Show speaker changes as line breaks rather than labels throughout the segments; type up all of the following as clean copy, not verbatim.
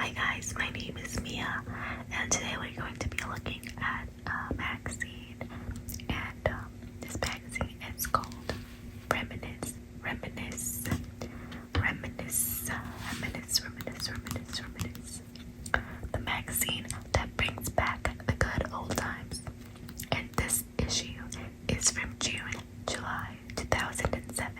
Hi guys, my name is Mia, and today we're going to be looking at a magazine, and this magazine is called Reminisce, Reminisce, Reminisce, Reminisce, Reminisce, Reminisce, Reminisce. The magazine that brings back the good old times. And this issue is from July 2007,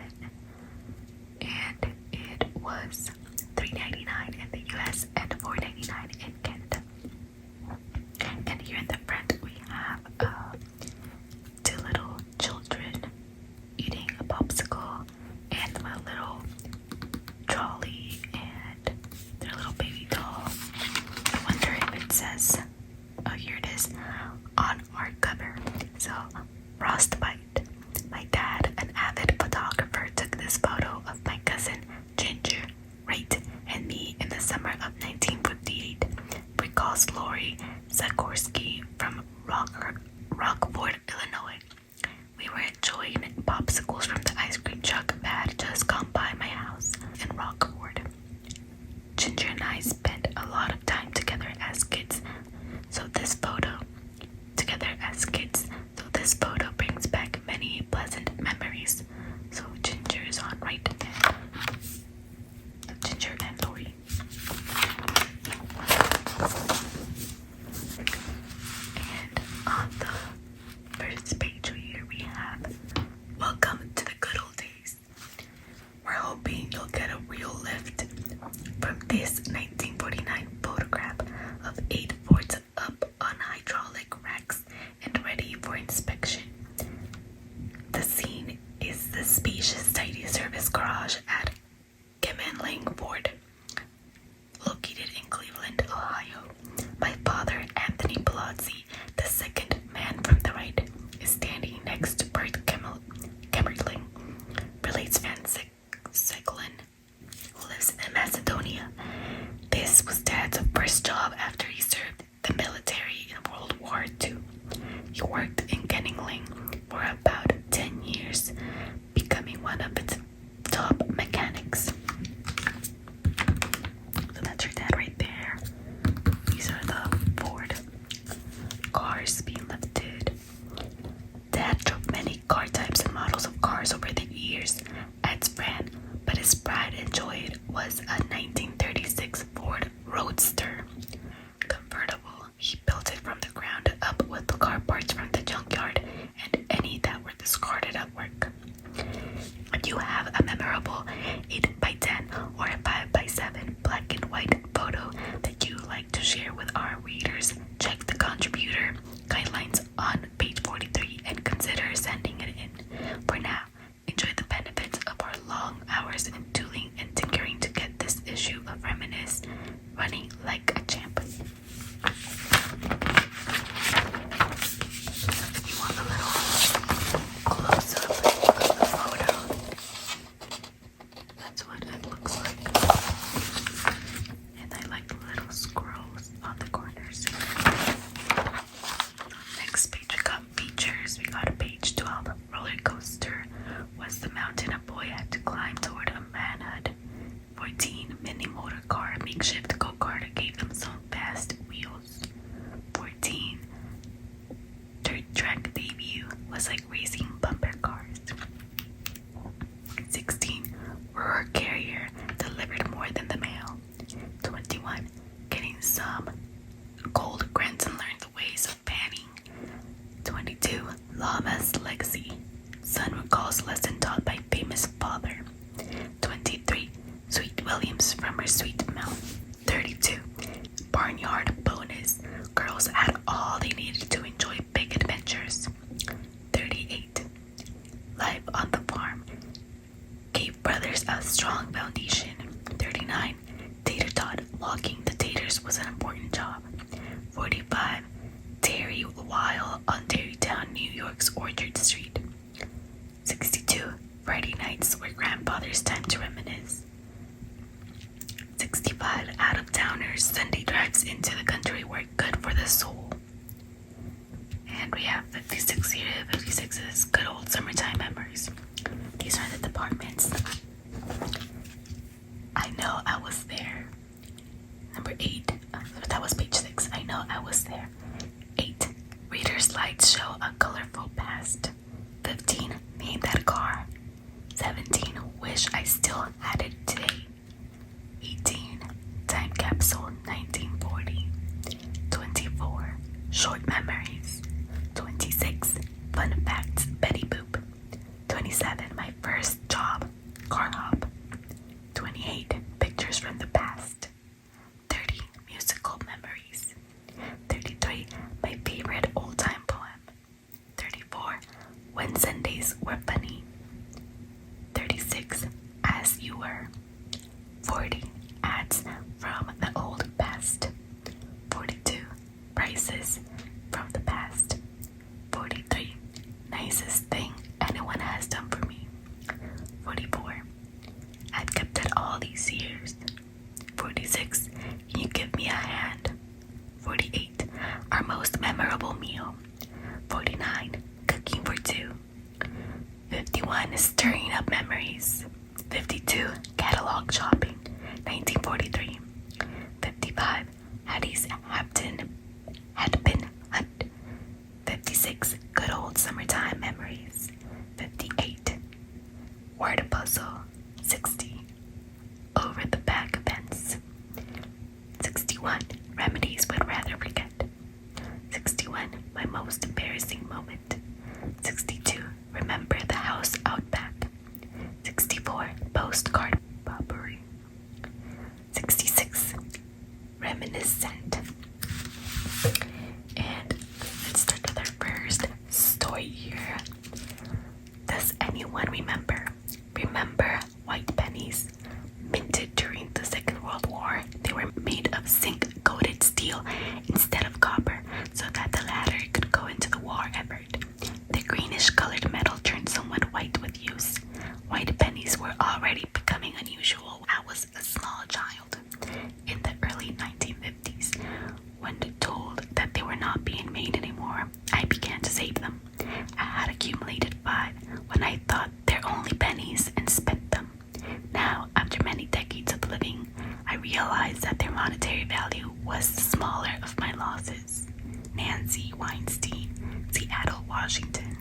and it was $3.99 in the US and $4.99 in Canada. And here in the front we have two little children eating a popsicle and a little trolley and their little baby doll. I wonder if it says, oh here it is, on our cover. So Frostbite. My dad, an avid photographer, took this photo of my cousin Ginger, Wright, and me in the summer of 1958, recalls Lori Zakorsky from Rockford, Illinois. We were enjoying popsicles from the ice cream truck that had just gone by my house in Rockford. Ginger and I spent a lot of time together as kids, so this photo brings back many pleasant memories. So Ginger is on right there. Ginger and Lori. And on the first page here we have Welcome to the Good Old Days. We're hoping you'll get a real lift from this 1949 photograph of 8 forts up on hydraulic racks and ready for inspection. The scene is the spacious, tidy service garage at Gemenling Ford, located in Cleveland, Ohio. My father, Anthony Palazzi, the second man from the right, is standing next to Bert Kemmerling, relates Van Seglin, who lives in Macedonia. This was Dad's first job after he served the military in World War II. He worked in Gemenling for about 10 years, becoming one of its top mechanics. So that's your dad right there. These are the Ford cars being lifted. Dad drove many car types and models of cars over the years at Fran, but his pride and joy was a 1936 Ford Roadster convertible. He built it from the ground up with the car parts from the junkyard and any that were discarded at work. If you have a memorable 8x10 or a 5x7 black and white photo that you like to share with our readers, check the contributor guidelines on page 43 and consider sending it in. For now, enjoy the benefits of our long hours in tooling and tinkering to get this issue of Reminisce running like a champ. You want a little close-up of the photo. That's what it looks like. And I like the little squirrels on the corners. Next page we got features. We got a page 12. Roller coaster was the mountain a boy had to climb toward a manhood. 14. Mini motor car, makeshift go-kart gave them some fast wheels. 14. Dirt track debut was like racing bumper cars. 16. Ruhr carrier delivered more than the mail. 21. Getting some cold grandson learned the ways of panning. 22. Llama's legacy. Son recalls lesson taught by famous father. 23. Sweet Williams from her sweet mouth. 32. Barnyard bonus. Girls had all they needed to enjoy big adventures. 38. Life on the farm gave brothers a strong foundation. 39. Tater tot. Walking the taters was an important job. 45. Dairy While on Tarrytown, New York's Orchard Street. 62. Friday nights were grandfather's time to reminisce. 65. Out-of-towners, Sunday drives into the country were good for the soul. And we have 56 here. 56 is good old summertime memories. These are the departments. I know I was there. Number 8. That was page 6. I know I was there. 8. Reader's lights show a colorful past. 15. Name that car. 17. Wish I still had it today. 18. Time capsule 1940. 24. Short memories. 26. Fun facts Betty Boop. 27. My first job. Car hop. 28. Pictures from the past. 30. Musical memories. 33. My favorite old-time poem. 34. When Sundays were funny. 36. As you were. 40. Ads from the old past. 42. Prices from the past. 43. Nicest thing anyone has done for me. 44. I've kept it all these years. 46. Can you give me a hand? 48. Our most memorable meal. 49. Cooking for two. 51. Stirring up memories. 52. Catalog shopping. 1943. 55. Hattie's had been hunt. 56. Good old summertime memories. 58. Word puzzle. 60. Over the back fence. 61. Remedies would rather forget. 61. My most embarrassing moment. 62. Remember the house out back. 64. Postcard robbery. 66. Reminiscent. And let's start with our first story here. Does anyone remember white pennies? Minted during the Second World War, they were made of zinc-coated steel instead of copper, so that the latter could go into the war effort. The greenish-colored metal turned somewhat white with use. White pennies were already becoming unusual. I was a small child in the early 1950s. When told that they were not being made anymore, I began to save them. I had accumulated 5 when I thought they're only pennies and spent them. Now, after many decades of living, I realized that their monetary value was the smaller of my losses. Nancy Weinstein, Seattle, Washington.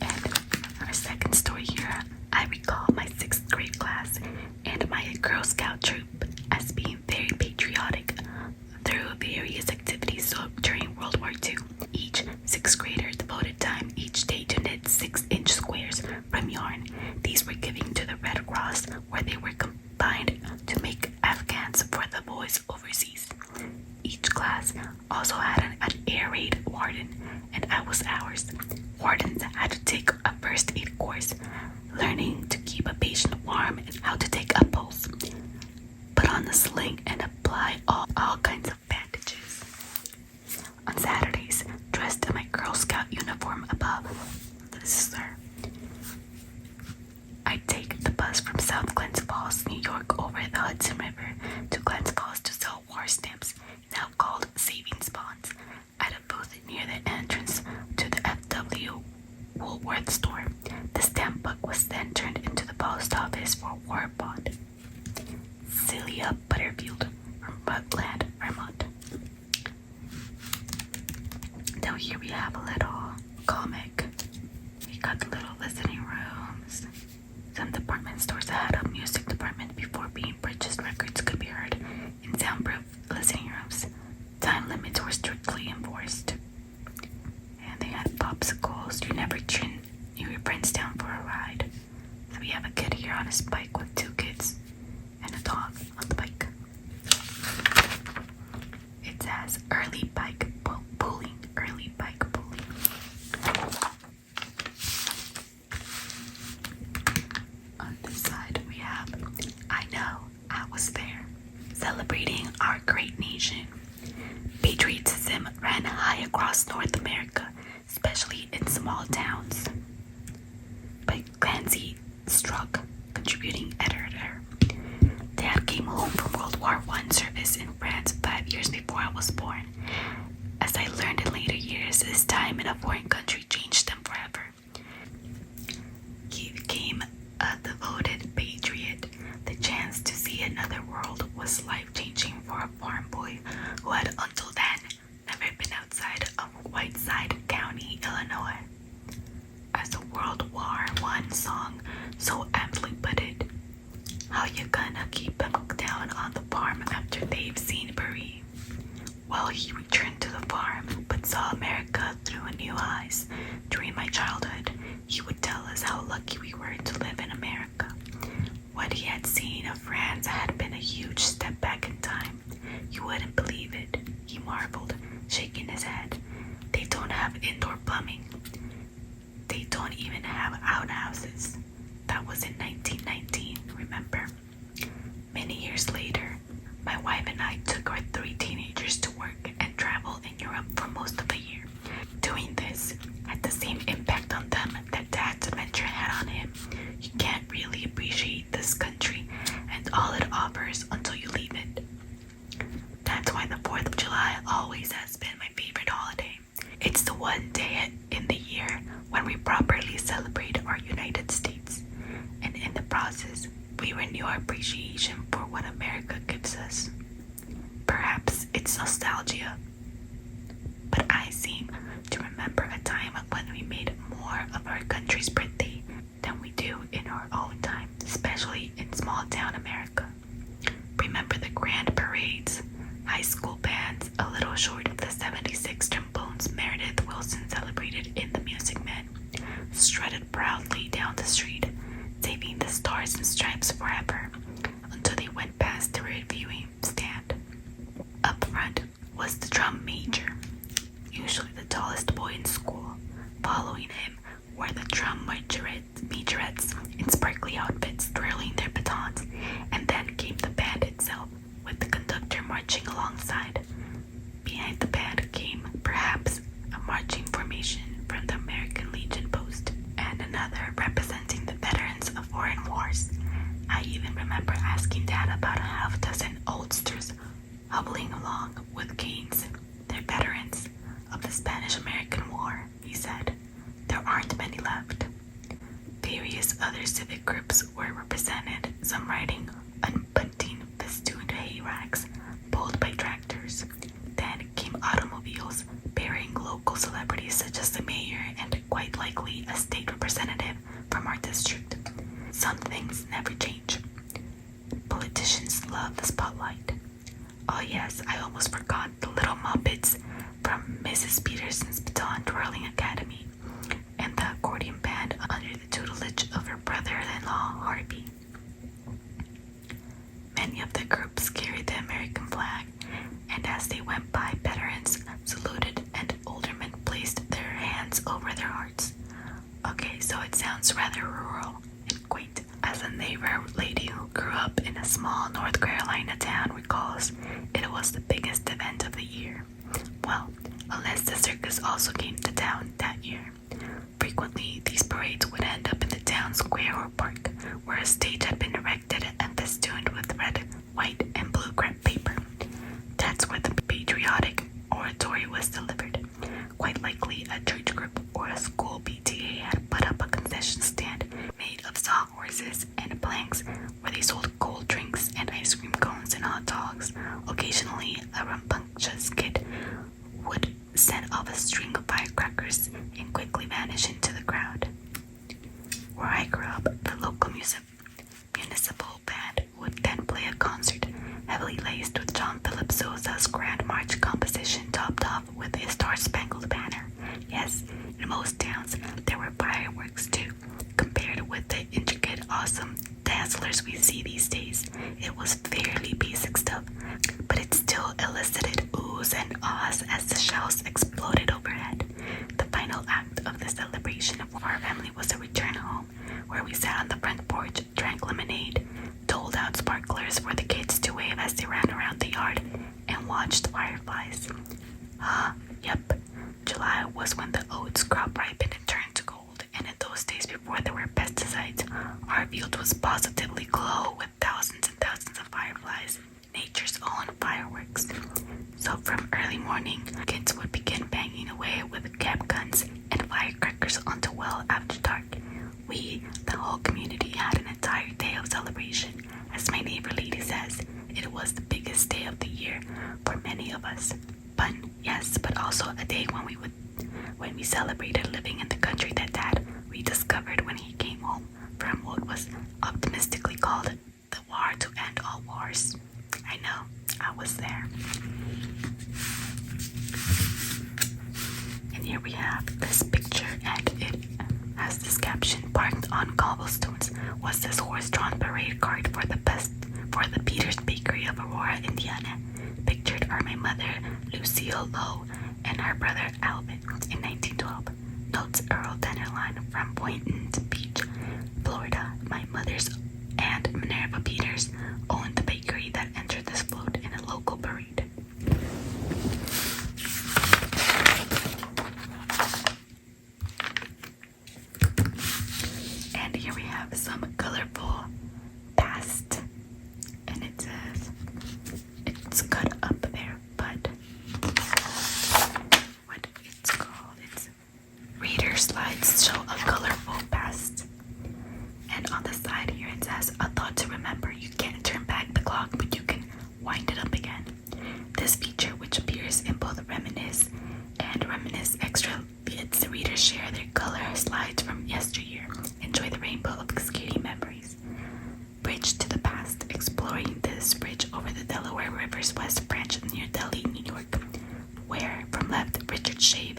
And our second story here, I recall my 6th grade class and my Girl Scout troop as being very patriotic through various activities during World War II. Each 6th grader devoted time each day to knit 6-inch squares from yarn. These were given to the Red Cross, where they were combined to make afghans for the boys overseas. Each class also had an air raid warden, and I was ours. Wardens had to take a first aid course, learning to keep a patient warm and how to take a pulse, put on the sling, and apply all kinds of bandages. On Saturdays, dressed in my Girl Scout uniform above, this is her, I'd take the bus from South Glens Falls, New York, over the Hudson River to Glens Falls to sell war stamps, now called savings bonds, at a booth near the entrance to the F.W. Woolworth store. The stamp book was then turned into the post office for a war bond. Celia Butterfield from Rutland, Vermont. Now here we have a little comic. We got the little listening rooms. Some department stores that had a music department before being purchased. Records could be heard in soundproof listening rooms. Time limits were strictly enforced. And they had popsicles. You never turn your friends down for a ride. So we have a kid here on his bike with 2 kids and a dog on the bike. It says early bike pooling. Early bike pooling. On this side we have I Know I Was There, celebrating our great nation. Patriotism ran high across North America, especially in small towns. By Clancy Struck, contributing editor. Dad came home from World War I service in France 5 years before I was born. As I learned in later years, his time in a foreign country changed him forever. He became a devoted patriot. The chance to see see another world was life-changing for a farm boy who had until then never been outside of Whiteside County, Illinois. As the World War I song so aptly put it, how you gonna keep them down on the farm after they've seen Paris? Well, he returned to the farm, but saw America through new eyes. During my childhood, he would tell us how lucky we were to live in America. What he had seen of France had been a huge step back in time. You wouldn't believe it, he marveled, shaking his head. They don't have indoor plumbing. They don't even have outhouses. That was in 1919, remember? Many years later, my wife and I took our 3 teenagers to work and travel in Europe for most of the year. Doing this had the same impact on them that Dad's adventure had on him. You can't really appreciate this country and all it offers until you leave it. That's why the 4th of July always has been my favorite holiday. It's the one day in the year when we properly celebrate our United States, and in the process, we renew our appreciation for what America gives us. Perhaps it's nostalgia, but I seem to remember a time when we made more of our country's birthday than we do in our own time, especially in small town America. Remember the grand parades, high school bands, a little short of the 76 trombones Meredith Wilson celebrated in The Music Man, strutted proudly down the street, saving the stars and stripes forever, until they went past the reviewing stand. Up front was the drum major, usually the tallest boy in school. Following him were the drum majorettes in sparkly outfits twirling their batons, and then came the band itself, with the conductor marching alongside. Behind the band came, perhaps, a marching formation from the American Legion Post, and another representing the veterans of foreign wars. I even remember asking Dad about a half-dozen oldsters hobbling along with canes. They're veterans of the Spanish-American War, he said. There aren't many left. Various other civic groups were represented, some riding on bunting festooned hay racks pulled by tractors. Then came automobiles bearing local celebrities such as the mayor and quite likely a state representative from our district. Some things never change. Politicians love the spotlight. Oh yes, I almost forgot the little Muppets from Mrs. Peterson's Baton Twirling Academy and the accordion band under the tutelage of her brother-in-law, Harvey. Many of the groups carried the American flag, and as they went by, veterans saluted and aldermen placed their hands over their hearts. Okay, so it sounds rather rural and quaint. As a neighbor lady who grew up in a small North Carolina town recalls, it was the biggest event of the year. Well, unless the circus also came to town that year. Frequently, these parades would end up in the town square or park, where a stage had been erected and festooned with red, white, and blue crepe paper. That's where the patriotic oratory was delivered. Quite likely, a church group or a school PTA had put up a concession stand made of sawhorses and planks where they sold cold drinks and ice cream cones and hot dogs. Occasionally, a rambunctious kid would set off a string of firecrackers and quickly vanish into the crowd. Where I grew up, the local municipal band would then play a concert heavily laced with John Philip Sousa's Grand March composition topped off with a Star-Spangled Banner. Yes, in most towns there were fireworks too. Compared with the intricate, awesome dazzlers we see these days, it was fairly basic stuff, but it still elicited oohs and ahs as the shells exploded overhead. The final act of the celebration of our family was a return home, where we sat on the front porch, drank lemonade, doled out sparklers for the kids to wave as they ran around the yard, and watched fireflies. Yep. July was when the oats crop ripened and turned to gold, and in those days before there were pesticides, our field was positively glow with thousands and thousands of fireflies, nature's own fireworks. So from early morning, kids would begin banging away with cap guns and firecrackers until well after dark. We, the whole community, had an entire day of celebration. As my neighbor lady said, was the biggest day of the year for many of us. Fun, yes, but also a day when we celebrated living in the country that Dad rediscovered when he came home from what was optimistically called the war to end all wars. I know, I was there. And here we have this picture, and it has this caption: parked on cobblestones was this horse-drawn parade cart for the Peters Bakery of Aurora, Indiana. Pictured are my mother, Lucille Lowe, and her brother Alvin in 1912. Notes Earl Dennerline from Boynton Beach, Florida. My mother's aunt, Minerva Peters, owned the bakery that entered this float in a local parade. And here we have some colorful past, and it says it's cut up there, but what it's called, it's reader slides show a colorful past. And on the side here it says, a thought to remember: you can't turn back the clock, but you can wind it up again. This feature, which appears in both Reminisce and Reminisce Extra, lets the readers share their color slides from yesteryear. Enjoy the rainbow of cascading memories. Bridge to the Past, exploring this bridge over the Delaware River's west branch near Delhi, New York, where from left Richard Shave,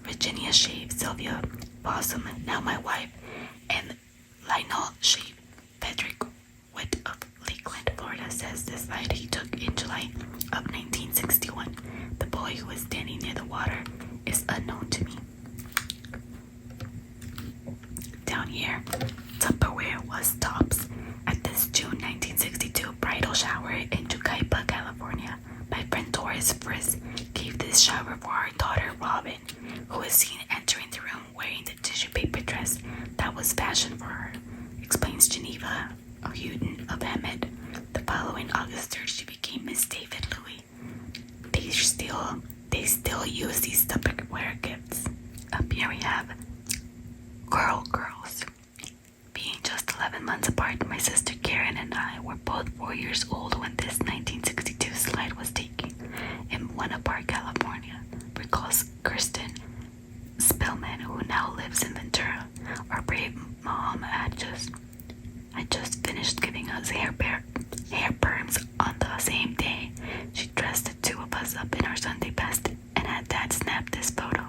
Virginia Shave, Sylvia Bossum, now my wife, and Lionel Shave, Frederick Witt of Lakeland, Florida, says this slide he took in July of 1961. The boy who was standing near the water is unknown to me. Down here, Tupperware was tops at this June 1962 bridal shower in Jucaipa, California. My friend Doris Friss gave this shower for our daughter Robin, who was seen entering the room wearing the tissue paper dress that was fashioned for her, explains Geneva Houghton of Hemet. The following August 3rd, she became Miss David Louis. They still use these Tupperware gifts. Up here we have Girls. Being just 11 months apart, my sister Karen and I were both 4 years old when this 1962 slide was taken in Buena Park, California, recalls Kirsten Spillman, who now lives in Ventura. Our brave mom had just finished giving us hair perms on the same day. She dressed the two of us up in our Sunday best and had Dad snap this photo.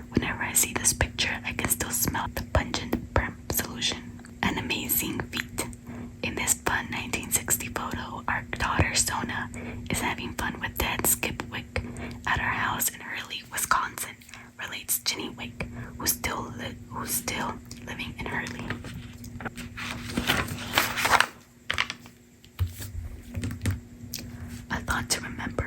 Whenever I see this picture, I can still smell the pungent perm solution. An amazing feat. In this fun 1960 photo, our daughter Sona is having fun with Dad Skip Wick at our house in Hurley, Wisconsin, relates Ginny Wick, who's still living in Hurley. A thought to remember: